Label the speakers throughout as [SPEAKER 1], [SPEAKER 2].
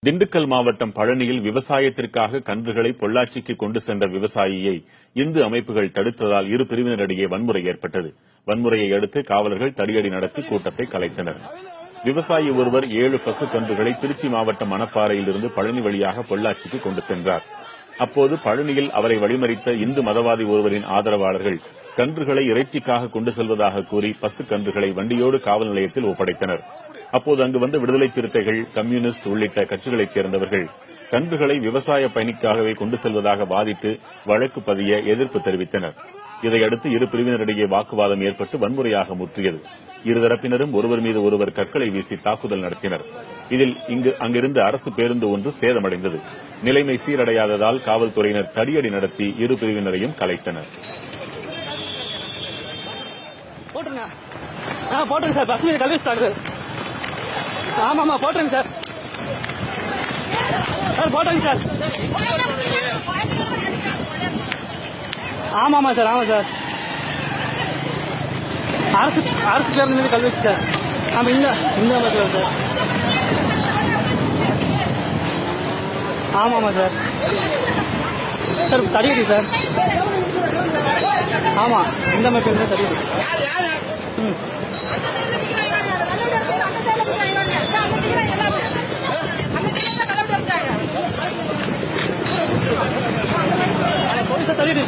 [SPEAKER 1] திண்டுக்கல் மாவட்டம் பழனியில் விவசாயத்திற்காக கன்றுகளை பொள்ளாச்சிக்கு கொண்டு சென்ற விவசாயியை இந்து அமைப்புகள் தடுத்ததால் இரு பிரிவினரிடையே வன்முறை ஏற்பட்டது. வன்முறையை அடுத்து காவலர்கள் தடியடி நடத்தி கூட்டத்தை கலைத்தனர். விவசாயி ஒருவர் 7 பசு கன்றுகளை திருச்சி மாவட்டம் மணப்பாறையிலிருந்து பழனி வழியாக பொள்ளாச்சிக்கு கொண்டு சென்றார். அப்போது பழனியில் அவரை வழிமறித்த இந்து மதவாதி ஒருவரின் ஆதரவாளர்கள் கன்றுகளை இறைச்சிக்காக கொண்டு செல்வதாக கூறி பசு கன்றுகளை வண்டியோடு காவல் நிலையத்தில் ஒப்படைத்தனர். அப்போது அங்கு வந்த விடுதலை சிறுத்தைகள், கம்யூனிஸ்ட் உள்ளிட்ட கட்சிகளைச் சேர்ந்தவர்கள் கன்றுகளை விவசாய பயணிக்காகவே கொண்டு செல்வதாக வாதிட்டு வழக்கு பதிய எதிர்ப்பு தெரிவித்தனர். இதையடுத்து இரு பிரிவினரிடையே வாக்குவாதம் ஏற்பட்டு வன்முறையாக முற்றியது. இருதரப்பினரும் ஒருவர் மீது ஒருவர் கற்களை வீசி தாக்குதல் நடத்தினர். இதில் அங்கிருந்து அரசு பேருந்து ஒன்று சேதமடைந்தது. நிலைமை சீரடையாததால் காவல்துறையினர் தடியடி நடத்தி இரு பிரிவினரையும் கலைத்தனர்.
[SPEAKER 2] ஆமாமா போட்டுருங்க சார். போட்டுருங்க சார். ஆமாமா சார். ஆமா சார். அரசு பேருந்து மீது கல்வெச்சு சார். ஆமா இந்த பஸ்ல சார். ஆமாமா சார். சார் தடியடி சார். ஆமா இந்த மாதிரி இருந்தா தடியடி. தடியடி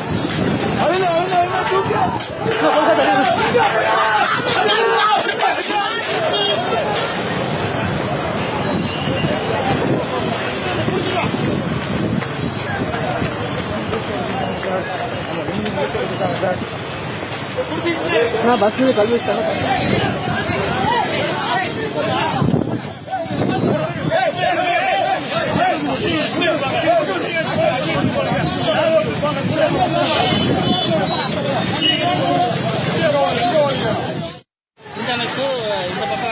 [SPEAKER 2] பஸ் கல்வி இந்த அமைப்பு இந்த பக்கம்